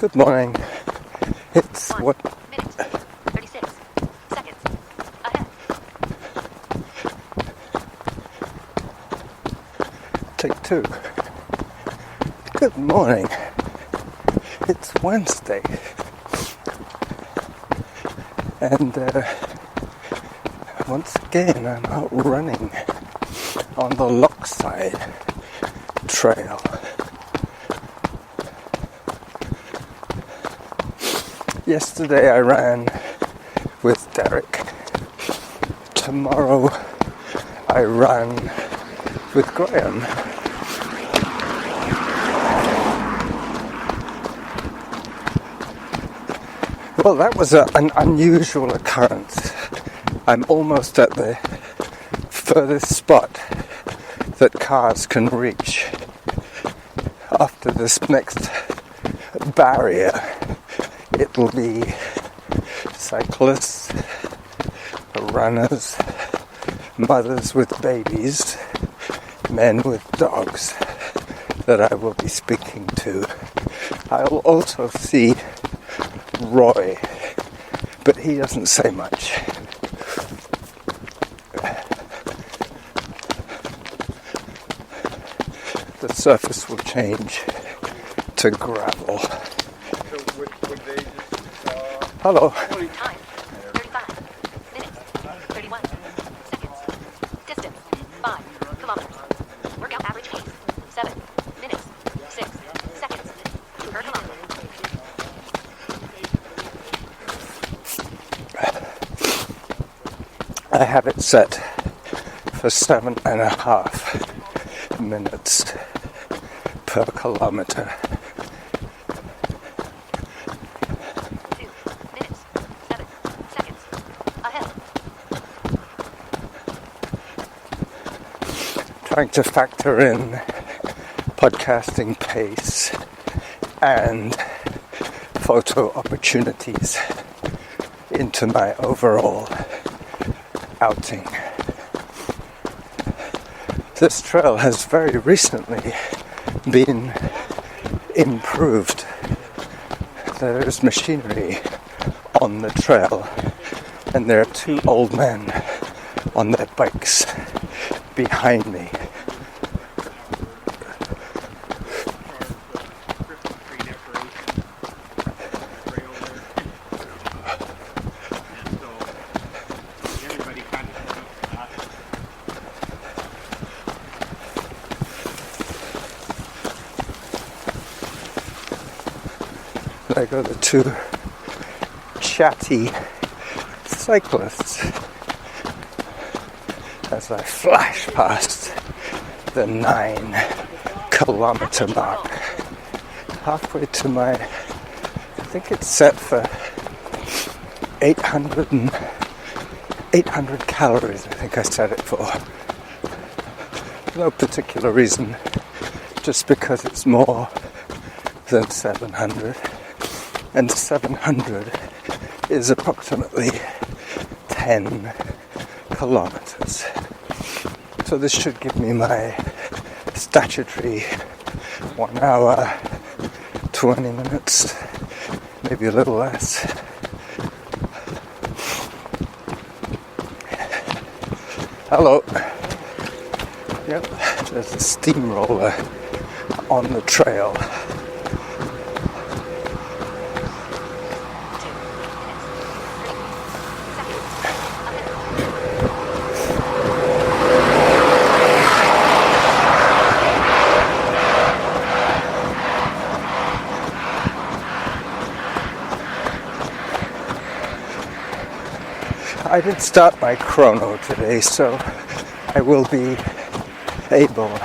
Good morning. It's what? Minute, 36 seconds ahead. Take two. Good morning. It's Wednesday. And once again I'm out running on the Lockside Trail. Yesterday I ran with Derek. Tomorrow I run with Graham. Well, that was an unusual occurrence. I'm almost at the furthest spot that cars can reach. After this next barrier, it'll be cyclists, runners, mothers with babies, men with dogs that I will be speaking to. I'll also see Roy, but he doesn't say much. The surface will change to gravel. Hello. Time, 35 minutes, 31 seconds. Distance, 5 kilometers. Workout average pace, 7 minutes, 6 seconds per kilometer. I have it set for 7.5 minutes per kilometer. 2 minutes, 7 seconds ahead. Trying to factor in podcasting pace and photo opportunities into my overall outing. This trail has very recently been improved. There is machinery on the trail, and there are two old men on their bikes behind me. There go the two chatty cyclists as I flash past the 9-kilometer mark. Halfway to my, I think it's set for 800 calories, I think I set it for. No particular reason, just because it's more than 700. And 700 is approximately 10 kilometers. So this should give me my statutory 1 hour, 20 minutes, maybe a little less. Hello. Yep, there's a steamroller on the trail. I did start my chrono today, so I will be able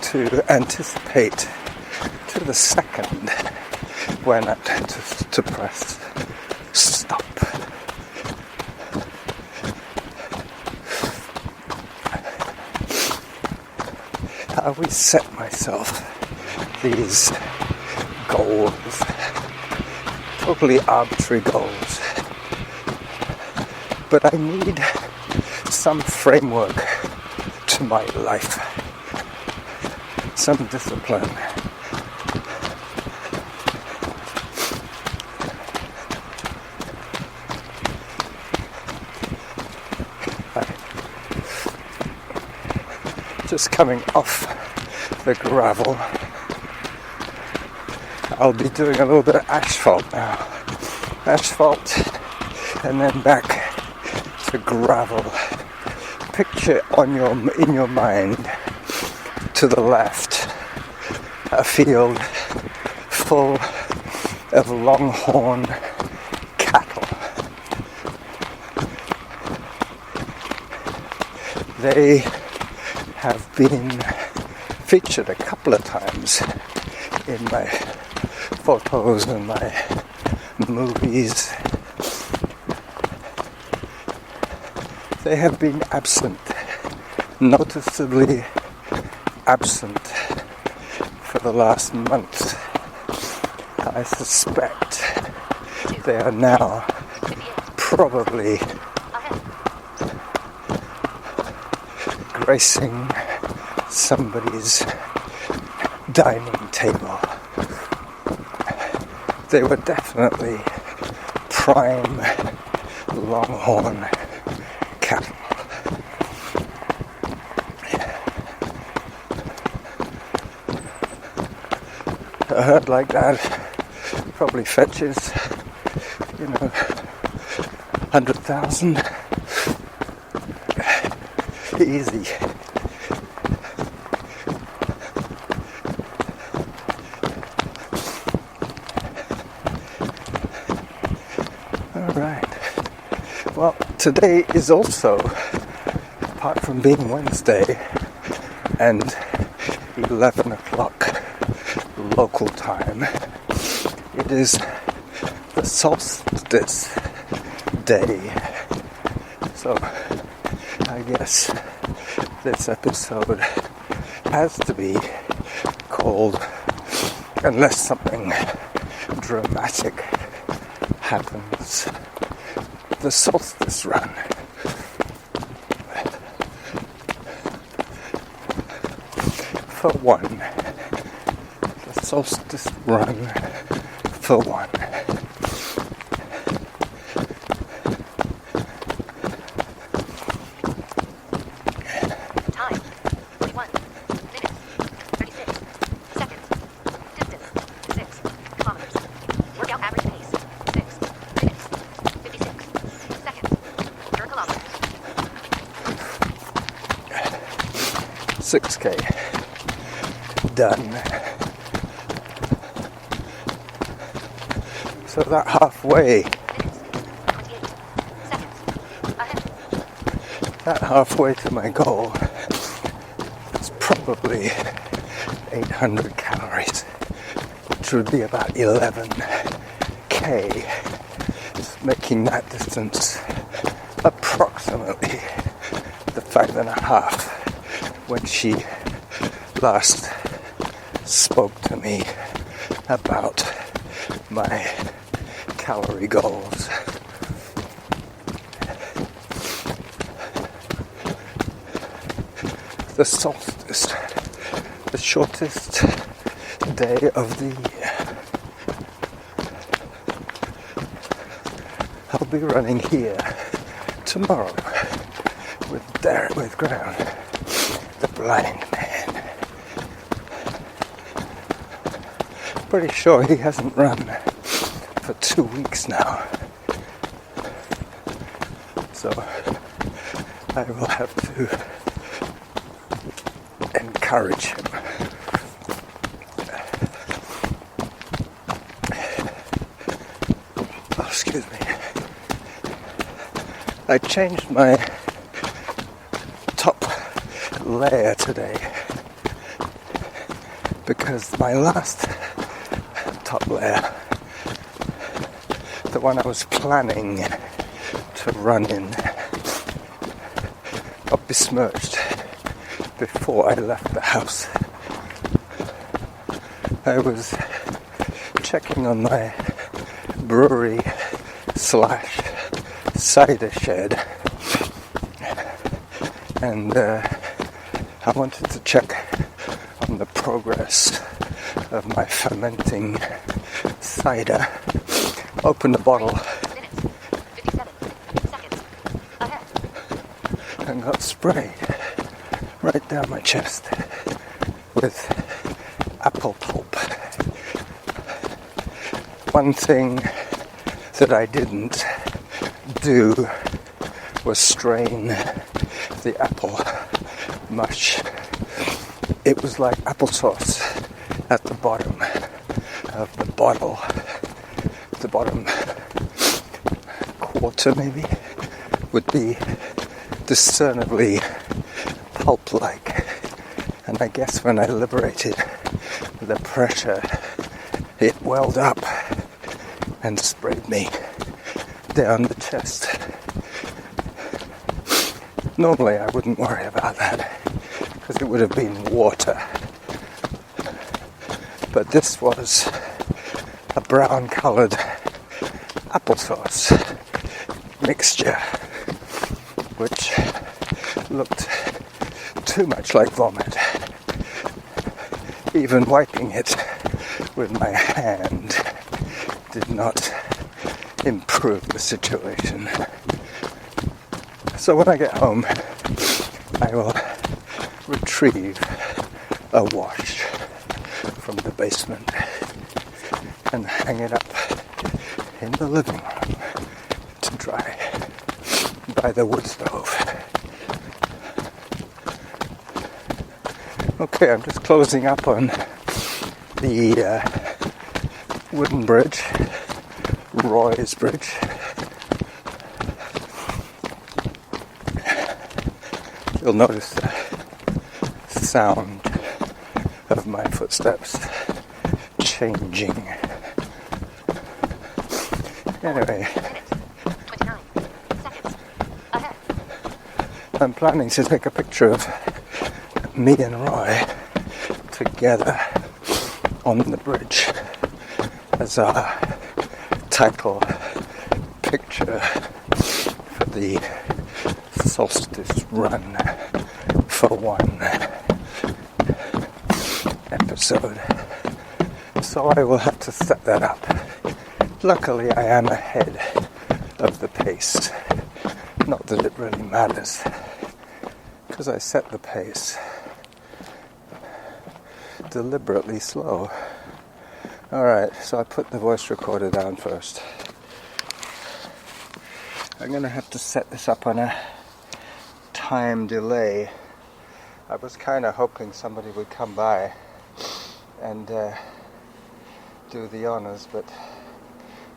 to anticipate to the second when I to press stop. I always set myself these goals, totally arbitrary goals. But I need some framework to my life, some discipline. just coming off the gravel. I'll be doing a little bit of asphalt now. Asphalt and then back to gravel. Picture in your mind, to the left, a field full of longhorn cattle. They have been featured a couple of times in my photos and my movies. They have been absent, noticeably absent for the last month. I suspect they are now probably gracing somebody's dining table. They were definitely prime longhorn cattle. A herd like that probably fetches, 100,000 easy. Alright, well, today is also, apart from being Wednesday and 11 o'clock local time, it is the Solstice day. So I guess this episode has to be called, unless something dramatic happens, the Solstice Run. For one. The Solstice Run for one. Time, 41 minutes, 36 seconds. Distance, 6 kilometers. Workout average pace, 6 minutes, 56 seconds per kilometer. 6K. Done. So that halfway, that halfway to my goal is probably 800 calories, which would be about 11K, making that distance approximately the 5.5 when she last spoke to me about my calorie goals. The solstice, the shortest day of the year. I'll be running here tomorrow with Graham, the blind man. Pretty sure he hasn't run for 2 weeks now. So I will have to encourage him. Oh, excuse me. I changed my top layer today because my last top layer, the one I was planning to run in, got besmirched before I left the house. I was checking on my brewery / cider shed, and I wanted to check on the progress of my fermenting cider. Opened the bottle and got sprayed right down my chest with apple pulp. One thing that I didn't do was strain the apple mush. It was like applesauce at the bottom of the bottle. The bottom quarter maybe would be discernibly pulp-like, and I guess when I liberated the pressure, it welled up and sprayed me down the chest. Normally I wouldn't worry about that because it would have been water, but this was a brown coloured applesauce mixture which looked too much like vomit. Even wiping it with my hand did not improve the situation. So when I get home, I will retrieve a wash from the basement and hang it up in the living room to dry by the wood stove. Okay, I'm just closing up on the wooden bridge, Roy's Bridge. You'll notice the sound of my footsteps changing. Anyway, 29 seconds ahead. I'm planning to take a picture of me and Roy together on the bridge as our title picture for the Solstice run for one episode. So I will have to set that up. Luckily I am ahead of the pace. Not that it really matters, because I set the pace deliberately slow. Alright, so I put the voice recorder down first. I'm going to have to set this up on a time delay. I was kind of hoping somebody would come by and do the honors, but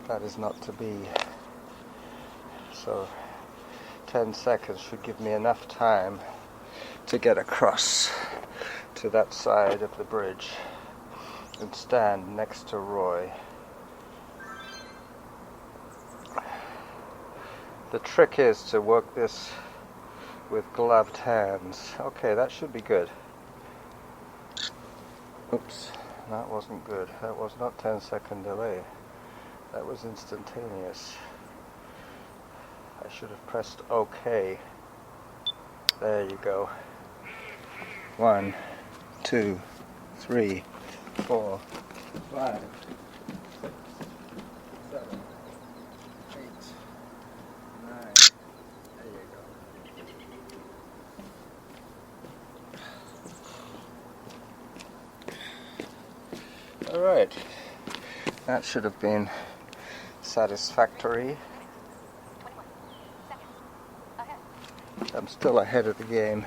that is not to be. So 10 seconds should give me enough time to get across to that side of the bridge and stand next to Roy. The trick is to work this with gloved hands. Okay, that should be good. Oops, that wasn't good. That was not 10-second delay. That was instantaneous. I should have pressed OK. There you go. 1, 2, 3, 4, 5, 6, 7, 8, 9. There you go. Alright. That should have been satisfactory. 21 seconds ahead. I'm still ahead of the game.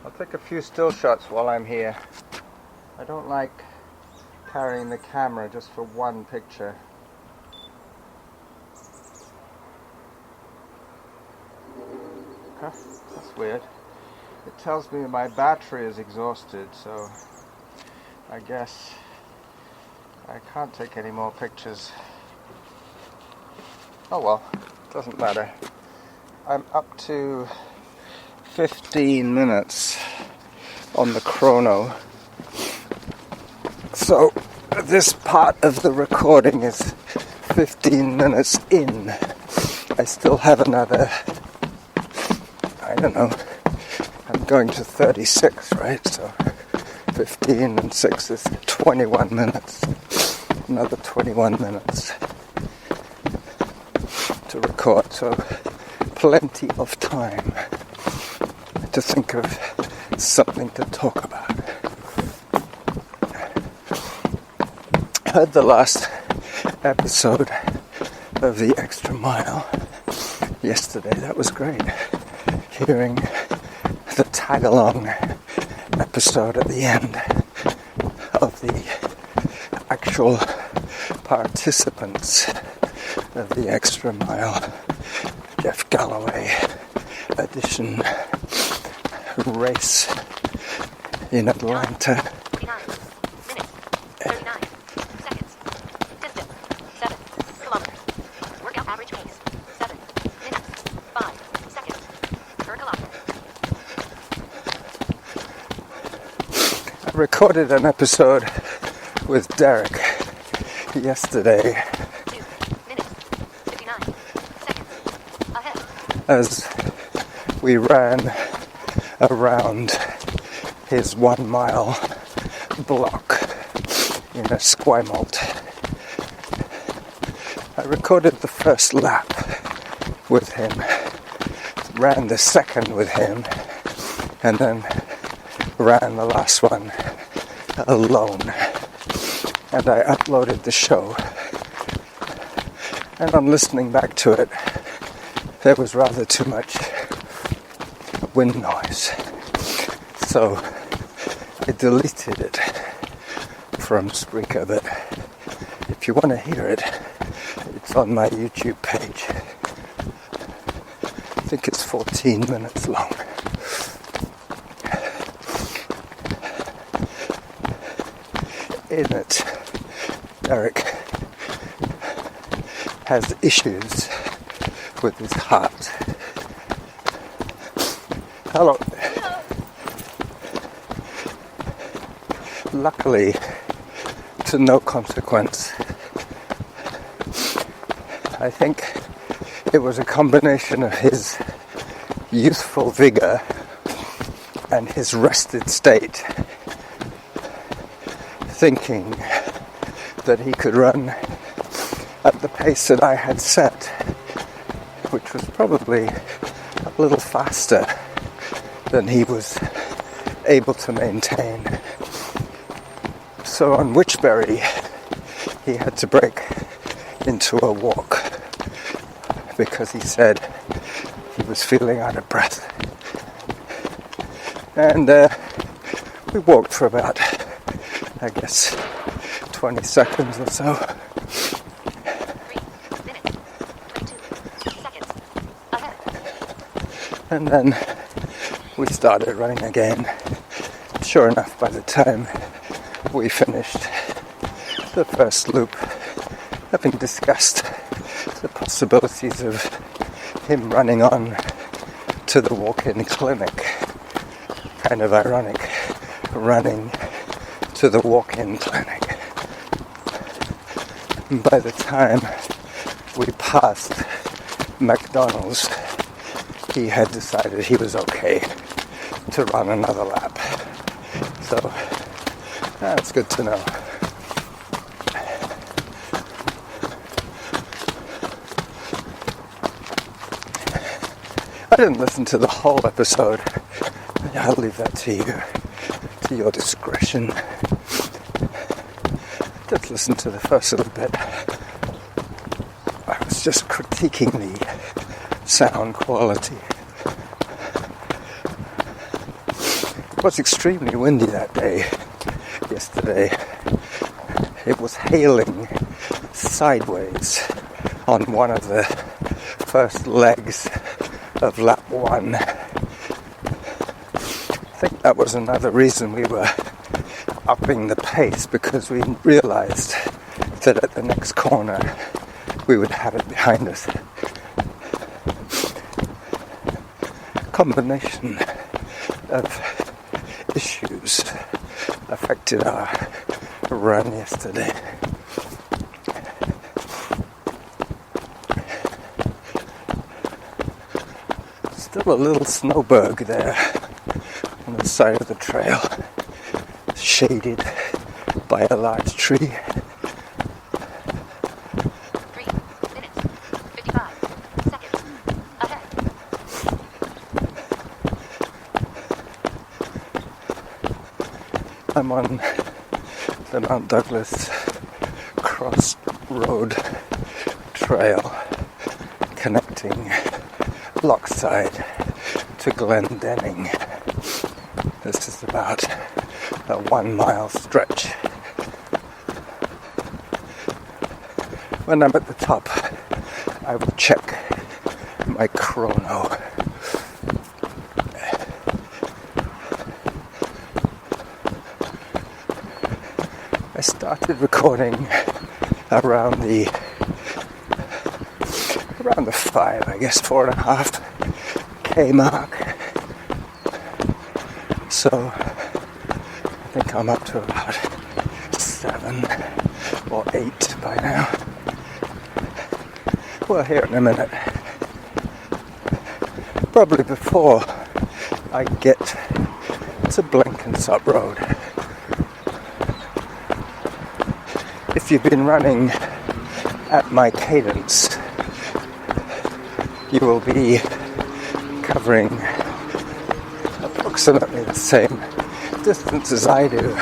I'll take a few still shots while I'm here. I don't like carrying the camera just for one picture. Huh? That's weird. It tells me my battery is exhausted, so I guess I can't take any more pictures. Oh well, doesn't matter. I'm up to 15 minutes on the chrono. So this part of the recording is 15 minutes in. I still have another, I don't know, I'm going to 36, right? So 15 and 6 is 21 minutes. Another 21 minutes to record, so plenty of time to think of something to talk about. I heard the last episode of The Extra Mile yesterday. That was great. Hearing the tag-along episode at the end of the actual participants of The Extra Mile, Jeff Galloway edition race in Atlanta. 49 minutes, 39 seconds. Distance, 7 kilometers. Workout average pace, 7 minutes, 5 seconds per kilometer. I recorded an episode with Derek yesterday 2 minutes, 59 seconds. Ahead. as we ran around his 1 mile block in Esquimalt. I recorded the first lap with him, ran the second with him, and then ran the last one alone. And I uploaded the show. And on listening back to it, there was rather too much wind noise. So I deleted it from Spreaker, but if you want to hear it, it's on my YouTube page. I think it's 14 minutes long. In it, Eric has issues with his heart. Hello. Luckily, to no consequence. I think it was a combination of his youthful vigor and his rested state, thinking that he could run at the pace that I had set, which was probably a little faster than he was able to maintain. So on Witchbury, he had to break into a walk because he said he was feeling out of breath. And we walked for about, I guess, 20 seconds or so. 3 minutes, 22 seconds. Ahead. And then we started running again. Sure enough, by the time we finished the first loop, having discussed the possibilities of him running on to the walk-in clinic. Kind of ironic, running to the walk-in clinic. And by the time we passed McDonald's, he had decided he was okay to run another lap. So that's good to know. I didn't listen to the whole episode. I'll leave that to you, to your discretion. Just listen to the first little bit. I was just critiquing the sound quality. It was extremely windy that day, yesterday. It was hailing sideways on one of the first legs of lap 1. I think that was another reason we were upping the pace, because we realized that at the next corner we would have it behind us. Combination of issues affected our run yesterday. Still a little snowberg there on the side of the trail, shaded by a large tree. 3 minutes, 55 seconds. Ahead. I'm on the Mount Douglas Crossroad Trail connecting Lochside to Glendenning. This is about a 1 mile stretch. When I'm at the top, I will check my chrono. I started recording around the 5, I guess 4.5K mark. So I think I'm up to about 7 or 8 by now. We'll hear in a minute. Probably before I get to Blenkinsop Road. If you've been running at my cadence, you will be covering approximately the same distance as I do.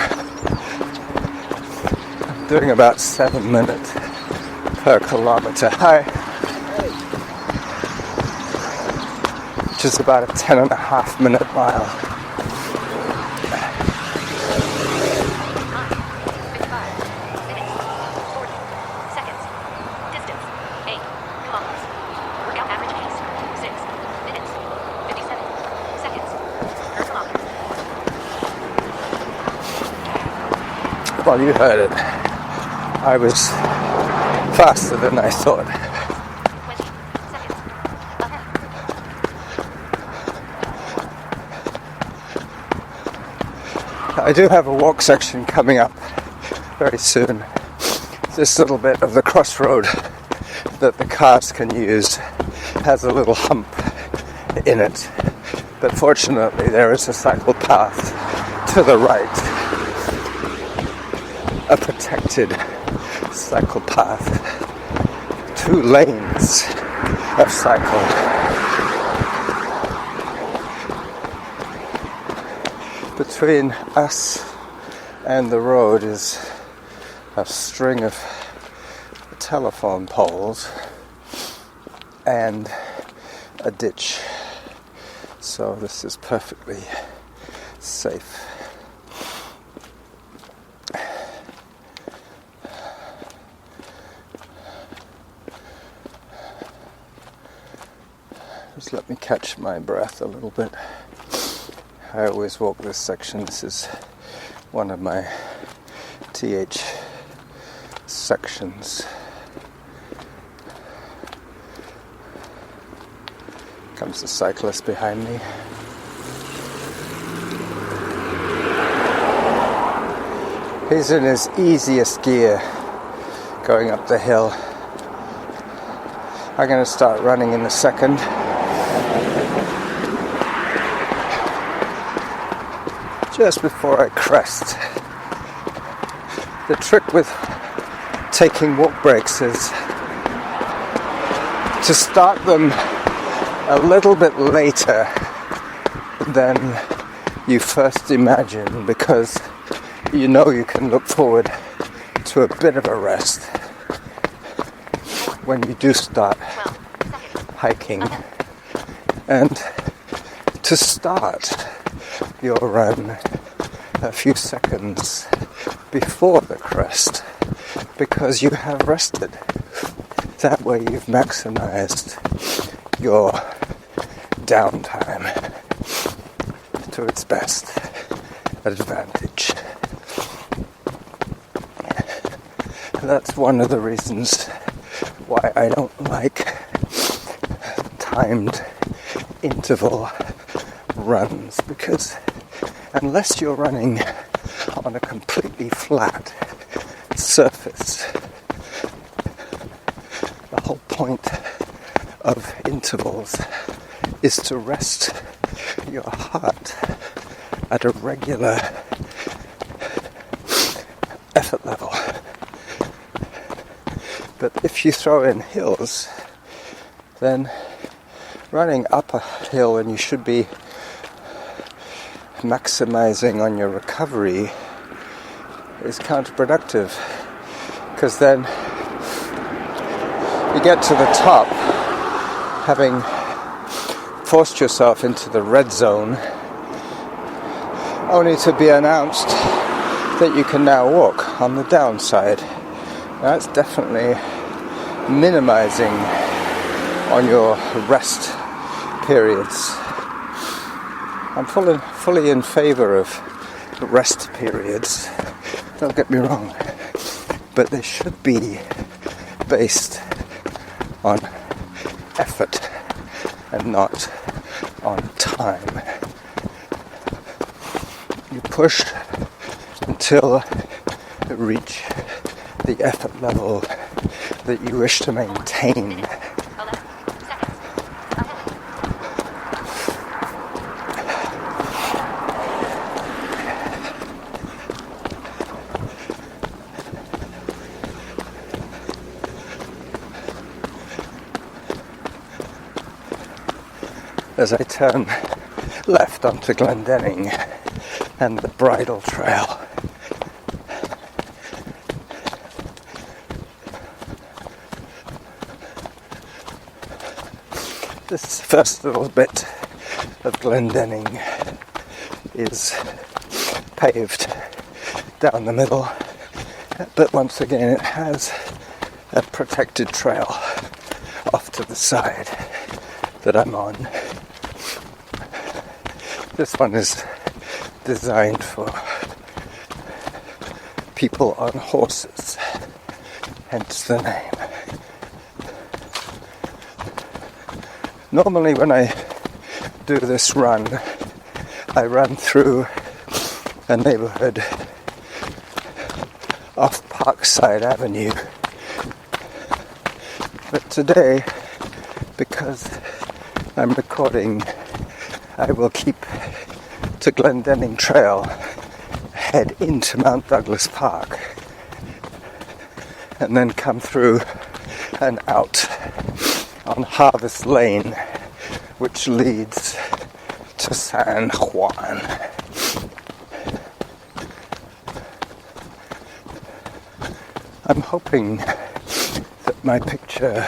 I'm doing about 7 minutes per kilometer. Which is about a 10.5 minute mile. 55 minutes, 40 seconds. Distance, 8 kilometers. Workout average pace, 6 minutes, 57 seconds per kilometer. Well, you heard it. I was faster than I thought. 20 seconds. Ahead. I do have a walk section coming up very soon. This little bit of the crossroad that the cars can use has a little hump in it. But fortunately there is a cycle path to the right. A protected cycle path. 2 lanes of cycle. Between us and the road is a string of telephone poles and a ditch. So this is perfectly safe. Just let me catch my breath a little bit. I always walk this section. This is one of my TH sections. Comes the cyclist behind me. He's in his easiest gear going up the hill. I'm going to start running in a second. Just before I crest. The trick with taking walk breaks is to start them a little bit later than you first imagine, because you know you can look forward to a bit of a rest when you do start hiking. And to start your run a few seconds before the crest, because you have rested. That way you've maximized your downtime to its best advantage. That's one of the reasons why I don't like timed interval runs, because unless you're running on a completely flat surface, the whole point of intervals is to rest your heart at a regular effort level. But if you throw in hills, then running up a hill when you should be maximizing on your recovery is counterproductive, because then you get to the top having forced yourself into the red zone, only to be announced that you can now walk on the downside. Now, that's definitely minimizing on your rest periods. I'm fully in favor of rest periods, don't get me wrong, but they should be based on effort and not on time. You push until you reach the effort level that you wish to maintain. 11 seconds. As I turn left onto Glendenning and the bridle trail. This first little bit of Glendenning is paved down the middle, but once again it has a protected trail off to the side that I'm on. This one is designed for people on horses, hence the name. Normally when I do this run, I run through a neighborhood off Parkside Avenue. But today, because I'm recording, I will keep to Glendenning Trail, head into Mount Douglas Park, and then come through and out on Harvest Lane, which leads to San Juan. I'm hoping that my picture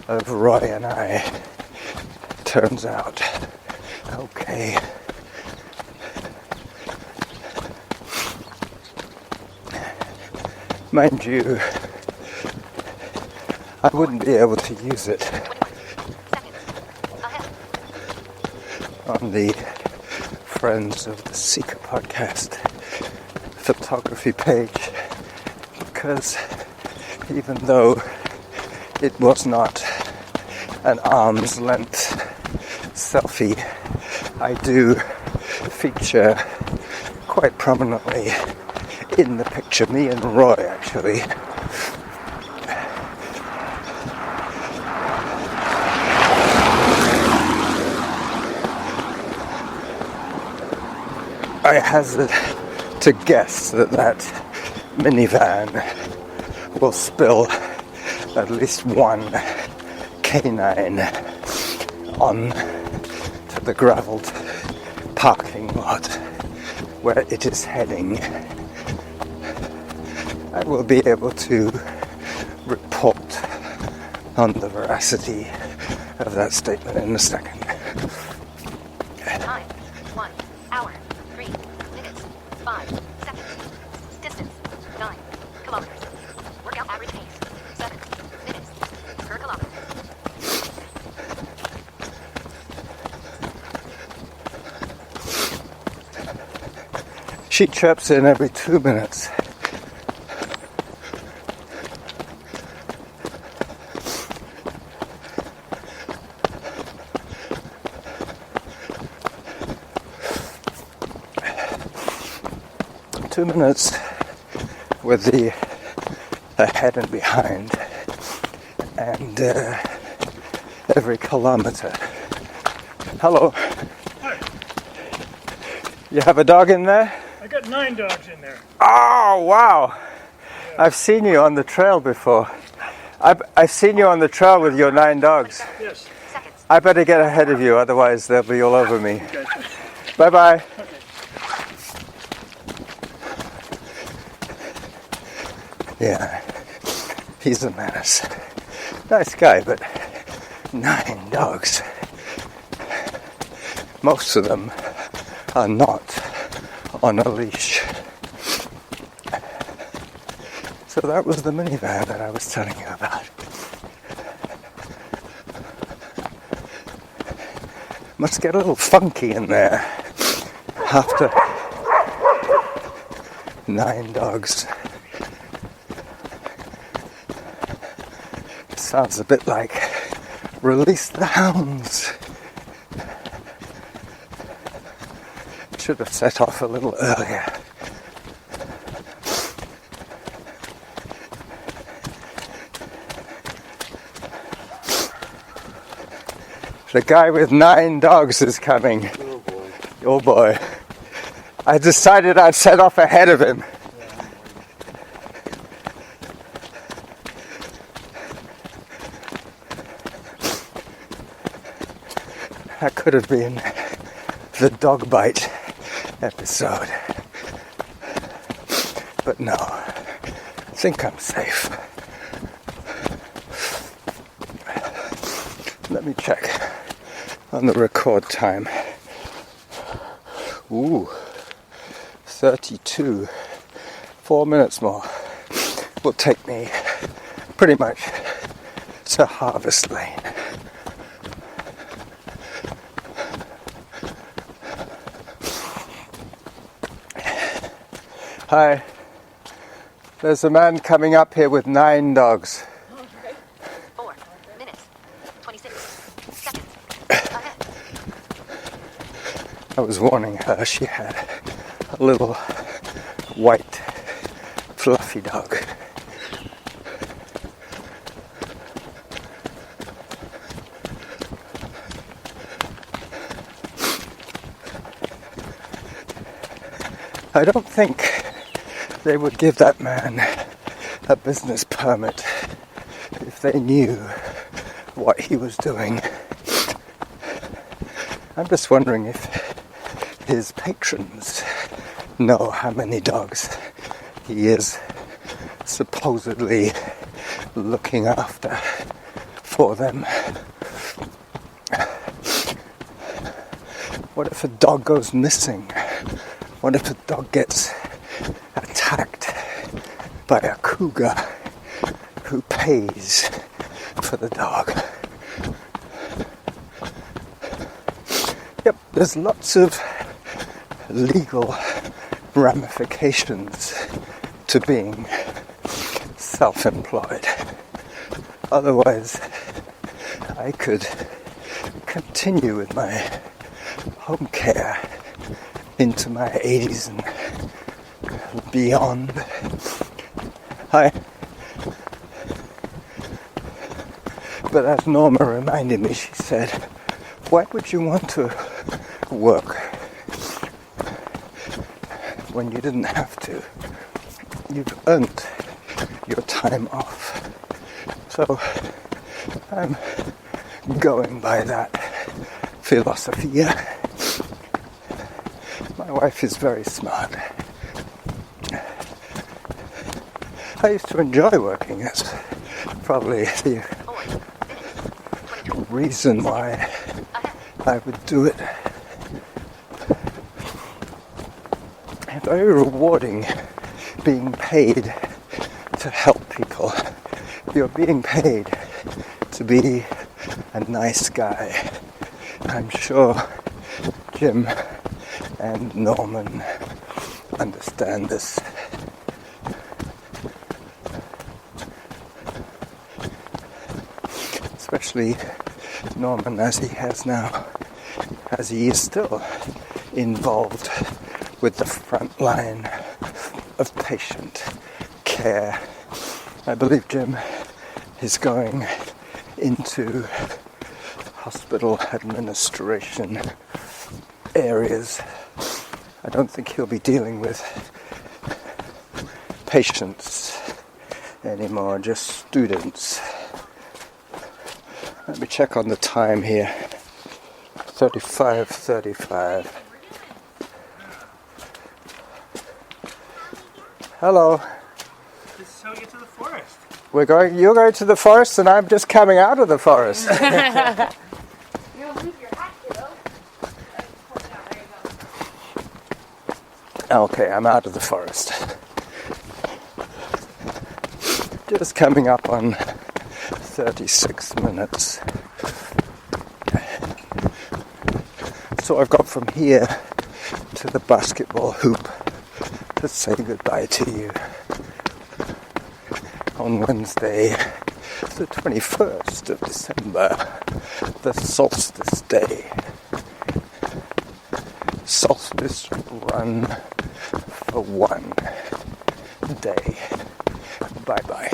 of Roy and I turns out okay. Mind you, I wouldn't be able to use it on the Friends of the Seeker podcast photography page, because even though it was not an arm's length selfie, I do feature quite prominently in the picture, me and Roy actually. I hazard to guess that minivan will spill at least one canine on to the gravelled parking lot where it is heading. I will be able to report on the veracity of that statement in a second. Time, 1 hour, 3 minutes, 5 seconds. Distance, 9 kilometers. Workout average pace, 7 minutes per kilometer. She chirps in every 2 minutes. Minutes with the ahead and behind, and every kilometer. Hello. Hi. You have a dog in there? I got 9 dogs in there. Oh, wow. Yeah. I've seen you on the trail before. I've seen you on the trail with your 9 dogs. Yes. I better get ahead of you, otherwise they'll be all over me. Okay. Bye-bye. Okay. Yeah, he's a menace. Nice guy, but 9 dogs. Most of them are not on a leash. So that was the minivan that I was telling you about. Must get a little funky in there after 9 dogs. Sounds a bit like Release the Hounds. Should have set off a little earlier. The guy with 9 dogs is coming. Oh boy. Oh boy. I decided I'd set off ahead of him. That could have been the dog bite episode. But no, I think I'm safe. Let me check on the record time. Ooh, 32. 4 minutes more will take me pretty much to Harvest Lane. Hi, there's a man coming up here with 9 dogs. 4 minutes, 26 seconds. Ahead. I was warning her, she had a little white fluffy dog. I don't think they would give that man a business permit if they knew what he was doing. I'm just wondering if his patrons know how many dogs he is supposedly looking after for them. What if a dog goes missing? What if a dog gets attacked by a cougar who pays for the dog? Yep, there's lots of legal ramifications to being self-employed. Otherwise, I could continue with my home care into my 80s and beyond. Hi. But as Norma reminded me, she said, why would you want to work when you didn't have to? You've earned your time off. So I'm going by that philosophy. My wife is very smart. I used to enjoy working. That's probably the reason why I would do it. It's very rewarding being paid to help people. You're being paid to be a nice guy. I'm sure Jim and Norman understand this. Especially Norman, as he is still involved with the front line of patient care. I believe Jim is going into hospital administration areas. I don't think he'll be dealing with patients anymore, just students. Let me check on the time here. 35:35. Hello. That's how we get to the forest. You're going to the forest and I'm just coming out of the forest. You don't leave your hat, kiddo. Okay, I'm out of the forest. Just coming up on 36 minutes. So I've got from here to the basketball hoop to say goodbye to you on Wednesday, the 21st of December, the Solstice Day. Solstice run for one day. Bye-bye.